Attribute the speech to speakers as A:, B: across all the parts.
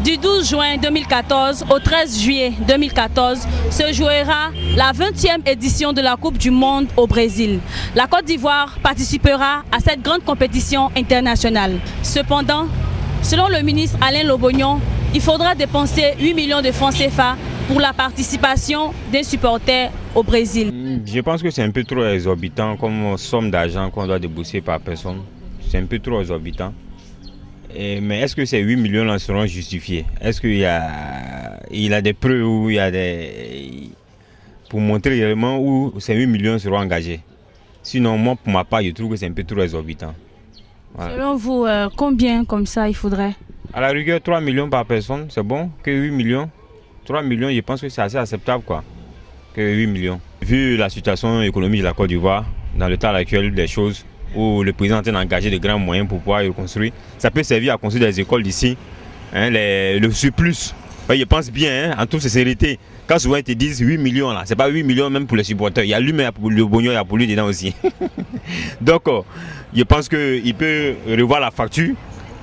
A: Du 12 juin 2014 au 13 juillet 2014 se jouera la 20e édition de la Coupe du Monde au Brésil. La Côte d'Ivoire participera à cette grande compétition internationale. Cependant, selon le ministre Alain Lobognon, il faudra dépenser 8 millions de francs CFA pour la participation des supporters au Brésil.
B: Je pense que c'est un peu trop exorbitant comme somme d'argent qu'on doit débourser par personne. C'est un peu trop exorbitant. Mais est-ce que ces 8 millions là seront justifiés? Est-ce qu'il y a des preuves où il y a des... pour montrer réellement où ces 8 millions seront engagés? Sinon, moi, pour ma part, je trouve que c'est un peu trop exorbitant. Voilà.
A: Selon vous, combien comme ça il faudrait?
B: À la rigueur, 3 millions par personne, c'est bon? Que 8 millions? 3 millions, je pense que c'est assez acceptable, quoi. Que 8 millions. Vu la situation économique de la Côte d'Ivoire, dans l'état actuel des choses, où le président est engagé de grands moyens pour pouvoir reconstruire, ça peut servir à construire des écoles d'ici, hein, le surplus. Je pense bien, hein, en toute sincérité, quand souvent ils te disent 8 millions, là, c'est pas 8 millions même pour les supporters. Il y a lui, mais pour le Bognon, il y a pour lui dedans aussi. Donc, je pense qu'il peut revoir la facture,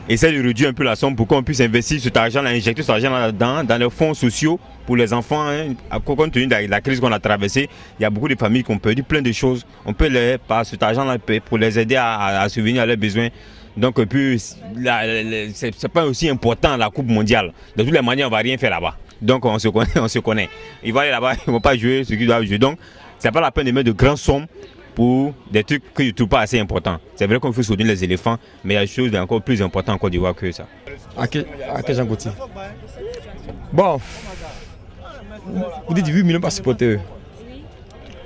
B: essayer de réduire un peu la somme pour qu'on puisse investir cet argent-là, injecter cet argent là-dedans, dans les fonds sociaux pour les enfants. Hein. Compte tenu de la crise qu'on a traversée, il y a beaucoup de familles qui ont perdu plein de choses. On peut les par cet argent-là pour les aider à subvenir à leurs besoins. Donc, c'est pas aussi important la Coupe mondiale. De toutes les manières, on ne va rien faire là-bas. Donc, on se connaît. Ils vont aller là-bas, ils ne vont pas jouer ce qu'ils doivent jouer. Donc, ce n'est pas la peine de mettre de grandes sommes pour des trucs que je ne trouve pas assez importants. C'est vrai qu'on faut soutenir les éléphants, mais il y a des choses encore plus importantes en Côte d'Ivoire que ça.
C: À quel Jean Gauthier? Bon, vous dites 8 millions par supporter.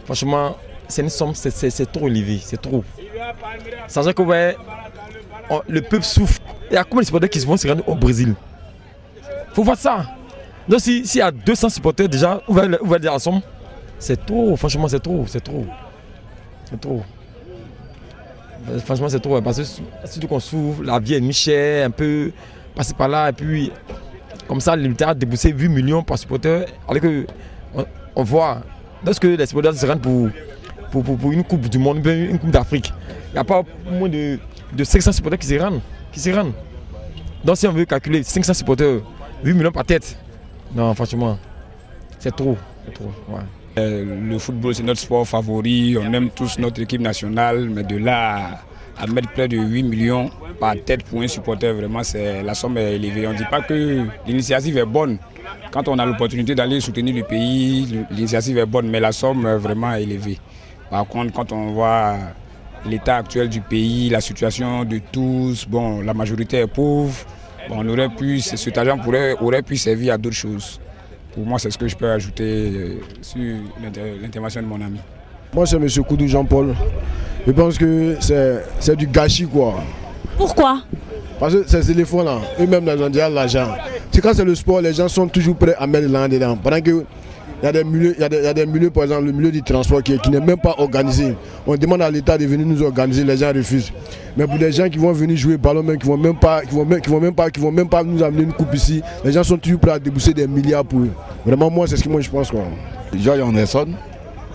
C: Franchement, c'est une somme, c'est trop élevé, c'est trop. Sachant que le peuple souffre. Il y a combien de supporters qui vont se rendre au Brésil? Il faut voir ça. Donc s'il y a 200 supporters déjà, on va dire la somme. C'est trop, franchement c'est trop, c'est trop. C'est trop. Franchement c'est trop, parce que surtout qu'on s'ouvre, la vie est mi-chère, un peu passer par là, et puis comme ça l'État a déboursé 8 millions par supporter, alors que on voit, lorsque les supporters se rendent pour une coupe du monde, une coupe d'Afrique, il n'y a pas moins de 500 supporters qui se rendent. Donc si on veut calculer 500 supporters, 8 millions par tête, non franchement, c'est trop. Ouais.
D: Le football c'est notre sport favori, on aime tous notre équipe nationale, mais de là à mettre près de 8 millions par tête pour un supporter, vraiment la somme est élevée. On ne dit pas que l'initiative est bonne. Quand on a l'opportunité d'aller soutenir le pays, l'initiative est bonne, mais la somme est vraiment élevée. Par contre, quand on voit l'état actuel du pays, la situation de tous, bon, la majorité est pauvre, bon, cet argent aurait pu servir à d'autres choses. Pour moi, c'est ce que je peux ajouter sur l'intervention de mon ami.
E: Moi, c'est M. Koudou Jean-Paul. Je pense que c'est du gâchis, quoi.
A: Pourquoi?
E: Parce que ces éléphants-là, eux-mêmes, ils ont déjà l'argent. Quand c'est le sport, les gens sont toujours prêts à mettre l'argent dedans. Pendant que il y a des milieux, par exemple, le milieu du transport qui n'est même pas organisé. On demande à l'État de venir nous organiser, les gens refusent. Mais pour les gens qui vont venir jouer ballon, qui vont même pas nous amener une coupe ici, les gens sont toujours prêts à débourser des milliards pour eux. Vraiment, moi, c'est ce que moi je pense, quoi.
F: Georges Anderson.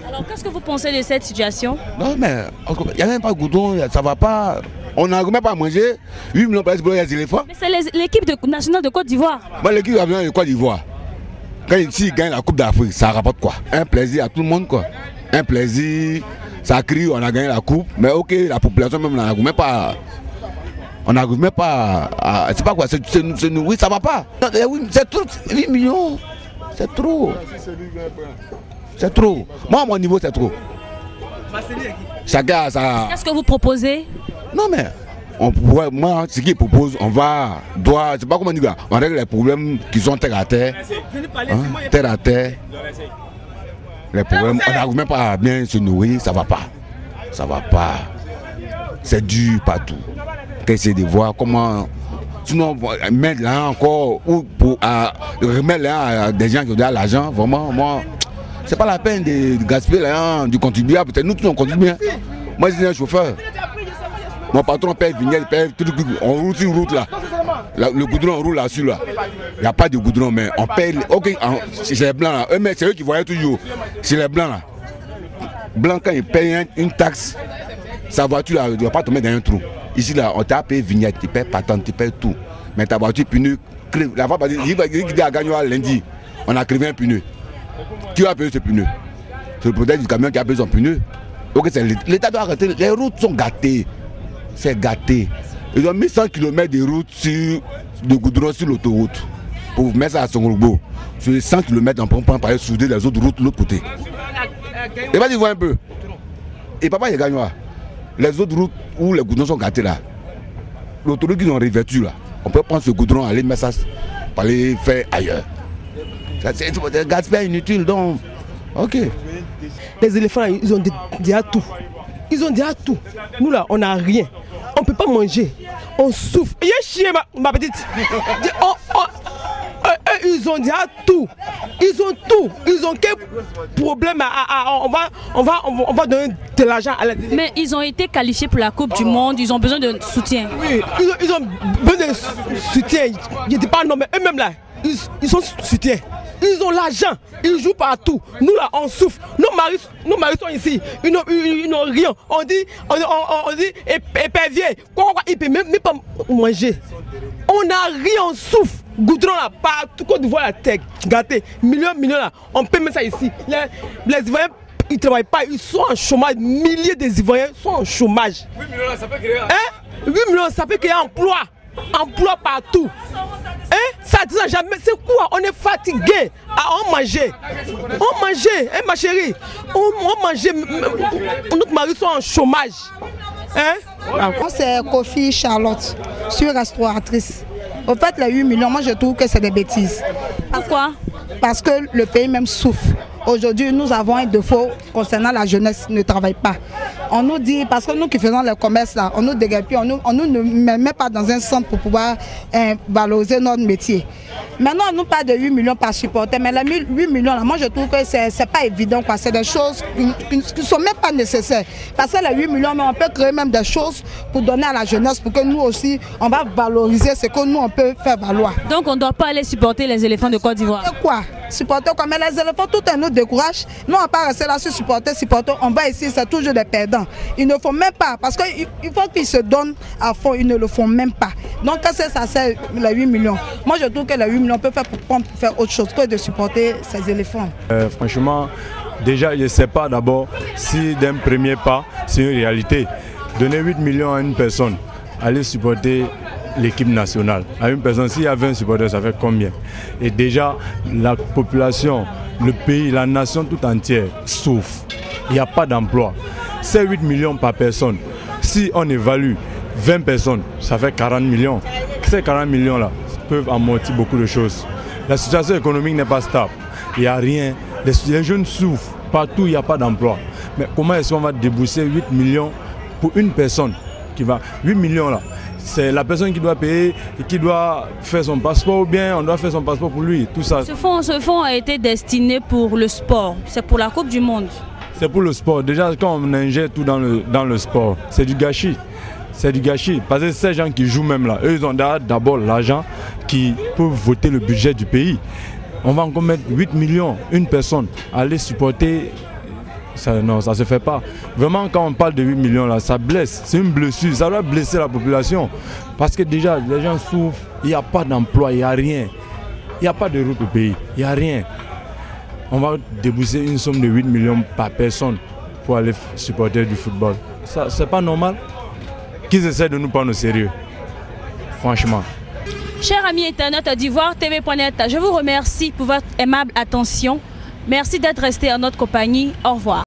A: Alors, qu'est-ce que vous pensez de cette situation?
F: Non, mais il n'y a même pas de goudron, ça va pas. On n'a même pas à manger. 8 millions pour les éléphants.
A: Mais c'est l'équipe nationale de Côte d'Ivoire.
F: L'équipe nationale de Côte d'Ivoire. Quand ils gagnent la Coupe d'Afrique, ça rapporte quoi? Un plaisir à tout le monde, quoi. Un plaisir, ça crie, on a gagné la Coupe, mais ok, la population même n'arrive même pas. On n'arrive même pas à. C'est pas quoi, c'est nourrir, ça va pas. C'est trop, 8 millions, c'est trop. C'est trop. Moi, à mon niveau, c'est trop. Chacun a sa.
A: Qu'est-ce que vous proposez?
F: Non, mais. Moi, ce qu'ils proposent, c'est pas comment dire, on règle les problèmes qui sont terre à terre. Terre à terre. Les problèmes, on n'arrive même pas à bien se nourrir, ça va pas. Ça va pas. C'est dur partout. Essayer de voir comment. Sinon, mettre là encore, ou pour remettre là à des gens qui ont l'argent, vraiment, moi, c'est pas la peine de gaspiller là, du contribuable. Nous tous on contribue. Moi, je suis un chauffeur. Mon patron paye vignette, on roule sur une route là. Le goudron on roule là-dessus là. Il n'y a pas de goudron, mais on paye. Ok, c'est les blancs là. Mais c'est eux qui voyaient toujours. C'est les blancs là. Blanc, quand ils payent une taxe, sa voiture là, ne doit pas tomber dans un trou. Ici là, on t'a payé vignette, tu payes patente, tu payes tout. Mais ta voiture punue, La fois passée, il dit à Gagnoa lundi, on a crevé un pneu. Qui a payé ce pneu? C'est le propriétaire du camion qui a payé son pneu. Ok, l'État doit arrêter. Les routes sont gâtées. C'est gâté. Ils ont mis 100 km de route de goudron sur l'autoroute. Pour mettre ça à Songolbo. Sur les 100 km, on prend par souder les autres routes de l'autre côté. Et vas-y voir un peu. Et papa, il gagne. Les autres routes où les goudrons sont gâtés là. L'autoroute qu'ils ont revêtu là. On peut prendre ce goudron, aller mettre ça pour aller faire ailleurs. C'est un gaspillage inutile donc. Ok.
G: Les éléphants, ils ont déjà tout. Ils ont déjà tout. Nous là, on n'a rien. On ne peut pas manger. On souffre. Il y a chier, ma petite. Ils ont déjà tout. Ils ont tout. Ils ont quel problème on va donner de l'argent à la...
A: Mais ils ont été qualifiés pour la Coupe du Monde. Ils ont besoin de soutien.
G: Oui, ils ont besoin de soutien. Je ne dis pas non, mais eux-mêmes là, ils sont soutien. Ils ont l'argent, ils jouent partout. Nous là, on souffre. Nos maris sont ici. Ils n'ont rien. On dit épervier. Ils ne peuvent même pas manger. On n'a rien, on souffre. Goudron là, partout, Côte d'Ivoire, la tête gâtée. Millions là. On peut mettre ça ici. Les Ivoiriens, ils ne travaillent pas. Ils sont en chômage. Milliers des Ivoiriens sont en chômage. 8 millions là, ça peut créer. 8 millions, ça peut créer emploi. Emploi partout. Ça dit jamais, c'est quoi? On est fatigué. On mangeait. On mangeait, ma chérie. On mangeait. Notre mari sont en chômage.
H: Moi, c'est Kofi Charlotte. Je suis restauratrice. Au fait, les 8 millions, moi je trouve que c'est des bêtises.
A: Pourquoi?
H: Parce que le pays même souffre. Aujourd'hui, nous avons un défaut concernant la jeunesse ne travaille pas. On nous dit, parce que nous qui faisons le commerce là, on nous dégueule, on nous ne met pas dans un centre pour pouvoir valoriser notre métier. Maintenant, on nous parle de 8 millions par supporter, mais les 8 millions là, moi je trouve que c'est pas évident, quoi. C'est des choses qui ne sont même pas nécessaires. Parce que les 8 millions, mais on peut créer même des choses pour donner à la jeunesse, pour que nous aussi, on va valoriser ce que nous on peut faire valoir.
A: Donc on ne doit pas aller supporter les éléphants de Côte d'Ivoire.
H: Quoi? Supporter quoi? Mais les éléphants, tout un nous décourage. Nous, on ne va pas rester là sur supporter, on va ici, c'est toujours des perdants. Ils ne font même pas, parce qu'il faut qu'ils se donnent à fond, ils ne le font même pas. Donc, quand ça sert les 8 millions, moi je trouve que les 8 millions peuvent faire autre chose que de supporter ces éléphants.
I: Franchement, déjà, je ne sais pas d'abord si d'un premier pas, c'est une réalité. Donner 8 millions à une personne, aller supporter l'équipe nationale. À une personne, s'il y a 20 supporters, ça fait combien? Et déjà, la population, le pays, la nation tout entière souffre. Il n'y a pas d'emploi. C'est 8 millions par personne. Si on évalue 20 personnes, ça fait 40 millions. Ces 40 millions-là peuvent amortir beaucoup de choses. La situation économique n'est pas stable. Il n'y a rien. Les jeunes souffrent. Partout, il n'y a pas d'emploi. Mais comment est-ce qu'on va débourser 8 millions pour une personne qui va... 8 millions là, c'est la personne qui doit payer et qui doit faire son passeport, ou bien on doit faire son passeport pour lui, tout ça.
A: Ce fonds a été destiné pour le sport, c'est pour la Coupe du Monde.
I: C'est pour le sport. Déjà, quand on injecte tout dans le sport, c'est du gâchis. C'est du gâchis. Parce que ces gens qui jouent même là, eux, ils ont d'abord l'argent qui peut voter le budget du pays. On va encore mettre 8 millions, une personne, aller supporter. Non, ça ne se fait pas. Vraiment, quand on parle de 8 millions, là, ça blesse. C'est une blessure. Ça doit blesser la population. Parce que déjà, les gens souffrent. Il n'y a pas d'emploi, il n'y a rien. Il n'y a pas de route au pays. Il n'y a rien. On va débourser une somme de 8 millions par personne pour aller supporter du football. Ça, c'est pas normal. Qu'ils essaient de nous prendre au sérieux. Franchement.
A: Chers amis internautes d'Ivoire TV.net, je vous remercie pour votre aimable attention. Merci d'être resté en notre compagnie. Au revoir.